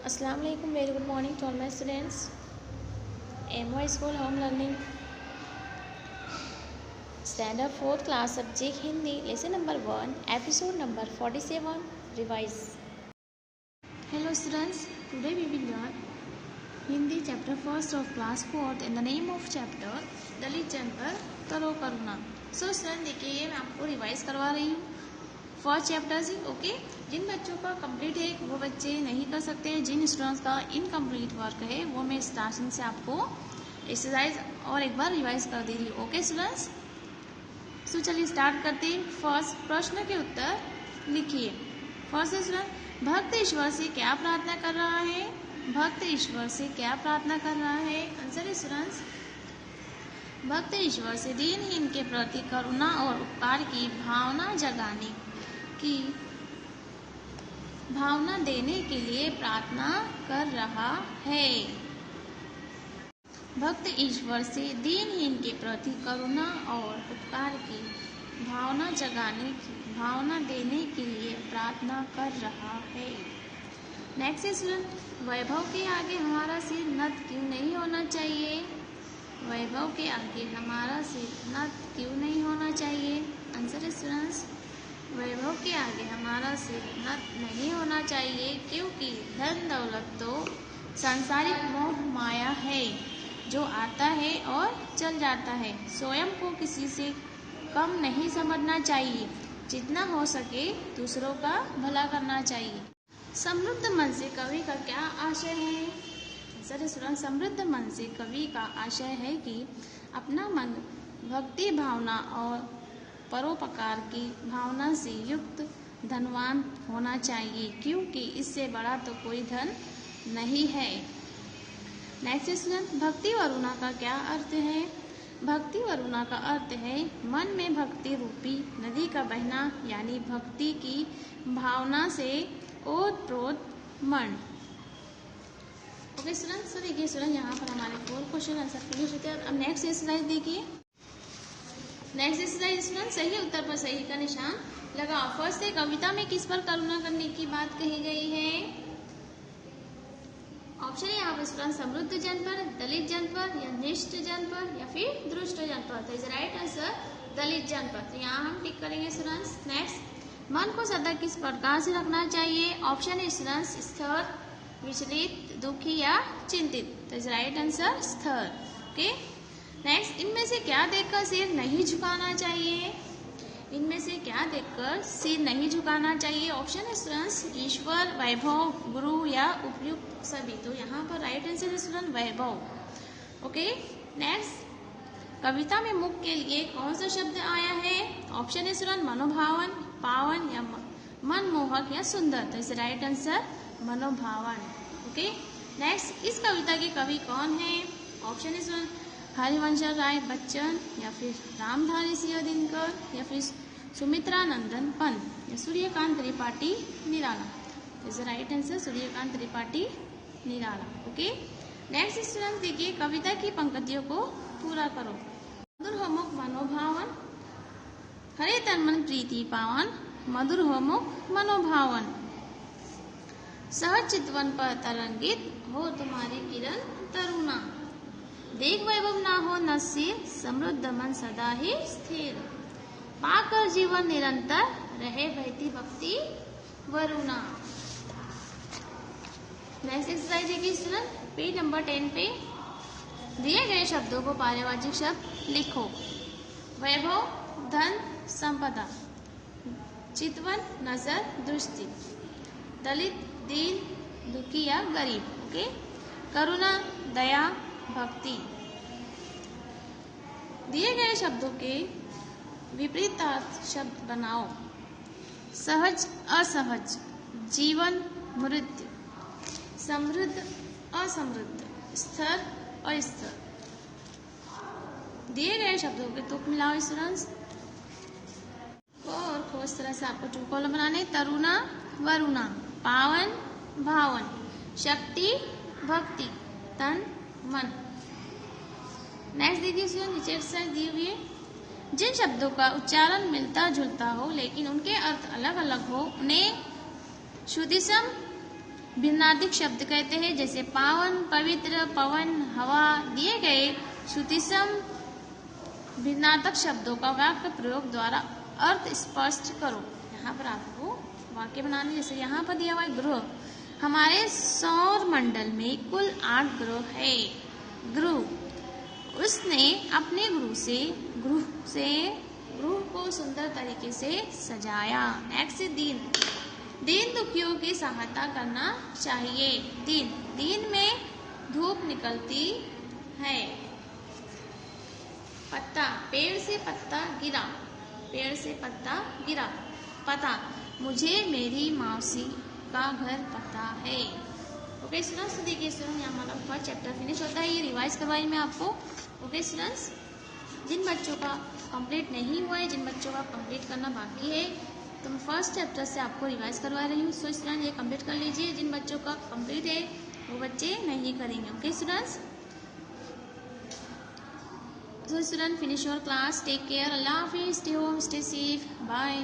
Assalamu alaikum, very good morning to all my students. MY School Home Learning Standard 4th class subject Hindi lesson number 1 episode number 47 revise. Hello students, today we will learn Hindi chapter 1st of class 4th in the name of chapter दलित जन पर करो करुणा. So students देखिए मैं आपको revise करवा रही हूँ first chapter से. ओके, जिन बच्चों का कंप्लीट है वो बच्चे नहीं कर सकते हैं. जिन स्टूडेंट्स का इनकम्प्लीट वर्क है वो मैं स्टार्टिंग से आपको एक्सरसाइज और एक बार रिवाइज कर दे रही हूँ. ओके स्टूडेंट्स, तो चलिए स्टार्ट करते हैं. फर्स्ट प्रश्न के उत्तर लिखिए. फर्स्ट स्टूडेंट, भक्त ईश्वर से क्या प्रार्थना कर रहा है? भक्त ईश्वर से क्या प्रार्थना कर रहा है? आंसर है स्टूडेंट्स, भक्त ईश्वर से दीनहीन के प्रति करुणा और उपकार की भावना जगाने की भावना देने के लिए प्रार्थना कर रहा है. भक्त ईश्वर से दीनहीन के प्रति करुणा और उपकार की भावना जगाने की भावना देने के लिए प्रार्थना कर रहा है. नेक्स्ट स्टूडेंट, वैभव के आगे हमारा सिर नत क्यों नहीं होना चाहिए? वैभव के आगे हमारा सिर नत क्यों नहीं होना चाहिए? आंसर है स्टूडेंट्स, वैभव के आगे हमारा सिर नत नहीं होना चाहिए क्योंकि धन दौलत तो सांसारिक मोह माया है जो आता है और चल जाता है. स्वयं को किसी से कम नहीं समझना चाहिए. जितना हो सके दूसरों का भला करना चाहिए. समृद्ध मन से कवि का क्या आशय है? आंसर है स्टूडेंट, समृद्ध मन से कवि का आशय है कि अपना मन भक्ति भावना और परोपकार की भावना से युक्त धनवान होना चाहिए क्योंकि इससे बड़ा तो कोई धन नहीं है. नेक्स्ट स्टूडेंट, भक्ति वरुणा का क्या अर्थ है? भक्ति वरुणा का अर्थ है मन में भक्ति रूपी नदी का बहना, यानी भक्ति की भावना से ओतप्रोत मन. ओके स्टूडेंट, सो देखिए स्टूडेंट यहाँ पर हमारे 4 क्वेश्चन आंसर फिनिश होते हैं. अब नेक्स्ट एक्सरसाइज देखिए. नेक्स्ट एक्सरसाइज स्टूडेंट, सही उत्तर पर सही का निशान लगाओ. फर्स्ट है, कविता में किस पर करुणा करने की बात कही गई है? ऑप्शन है यहाँ पर स्टूडेंट, समृद्ध जन पर, दलित जन पर, या निष्ठ जन पर, या फिर दुष्ट जन पर. तो इज राइट आंसर दलित जन पर. तो यहाँ हम टिक करेंगे स्टूडेंट्स. नेक्स्ट, मन को सदा किस प्रकार से रखना चाहिए? ऑप्शन है स्टूडेंट्स, स्थिर, विचलित, दुखी या चिंतित. तो इज राइट आंसर स्थिर. ओके, नेक्स्ट, इनमें से क्या देखकर सिर नहीं झुकाना चाहिए? इनमें से क्या देखकर सिर नहीं झुकाना चाहिए? ऑप्शन है स्टूडेंट्स, ईश्वर, वैभव, गुरु या उपयुक्त सभी. तो यहाँ पर राइट आंसर है स्टूडेंट वैभव. ओके, नेक्स्ट, कविता में मुख के लिए कौन सा शब्द आया है? ऑप्शन है स्टूडेंट, मनोभावन, पावन या मनमोहक या सुंदर. तो इस राइट आंसर मनोभावन. ओके, नेक्स्ट, इस कविता के कवि कौन है? ऑप्शन है स्टूडेंट, हरिवंश राय बच्चन, या फिर रामधारी सिंह दिनकर, या फिर सुमित्रा नंदन पंत, या Suryakant Tripathi Nirala. Is right answer Suryakant Tripathi Nirala. Okay, next student देखिए, कविता की पंक्तियों को पूरा करो. मधुर हो मुख मनोभावन, हरे तन मन प्रीति पावन, मधुर हो मुख मनोभावन, सहज चितवन पर तरंगित हो तुम्हारी किरण तरुणा, देख वैभव ना हो न सिर, समृद्ध मन सदा ही स्थिर, पाकर जीवन निरंतर रहे बहती भक्ति वरुणा. नेक्स्ट एक्सरसाइज देखिए स्टूडेंट, पेज नंबर 10 पे दिए गए शब्दों को पारिभाषिक शब्द लिखो. वैभव धन संपदा, चितवन नजर दृष्टि, दलित दीन दुखी या गरीब. ओके, करुणा दया भक्ति. दिए गए शब्दों के विपरीतार्थ शब्द बनाओ. सहज असहज, जीवन मृत्यु, समृद्ध असमृद्ध, स्थिर अस्थिर. दिए गए शब्दों के तुक मिलाओ स्टूडेंट्स. और खोज तरह से आपको टू कॉलम बनाने. तरुणा वरुणा, पावन भावन, शक्ति भक्ति, तन मन. नेक्स्ट देखिए स्टूडेंट, नीचे एक्सरसाइज दी हुई है. जिन शब्दों का उच्चारण मिलता जुलता हो लेकिन उनके अर्थ अलग अलग हो उन्हें शुद्धिसम भिन्नार्थिक शब्द कहते हैं, जैसे पावन, पवित्र, पवन, हवा। दिए गए श्रुतिसम भिन्नार्थक शब्दों का वाक्य प्रयोग द्वारा अर्थ स्पष्ट करो। यहाँ पर आपको वाक्य बनाने, जैसे यहाँ पर दिया हुआ है ग्रह। हमारे सौर मंडल में कुल 8 ग्रह है। गुरु, उसने अपने गुरु को सुंदर तरीके से सजाया। नेक्स्ट, दीन दुखियों की सहायता करना चाहिए। दिन में धूप निकलती है। पत्ता, पेड़ से पत्ता गिरा। पता, मुझे मेरी मौसी का घर पता है। ओके स्टूडेंट्स, तो देखिए स्टूडेंट यहाँ हमारा फर्स्ट चैप्टर फिनिश होता है। ये रिवाइज करवाई मैं आपको। ओके स्टूडेंट्स, जिन बच्चों का कंप्लीट नहीं हुआ है, जिन बच्चों का कंप्लीट करना बाकी है, तो मैं फर्स्ट चैप्टर से आपको रिवाइज करवा रही हूँ। सो स्टूडेंट ये कंप्लीट कर लीजिए। जिन बच्चों का कंप्लीट है वो बच्चे नहीं करेंगे। Okay students, so student, finish your class. Take care. Allah Hafiz. Stay home. Stay safe. Bye.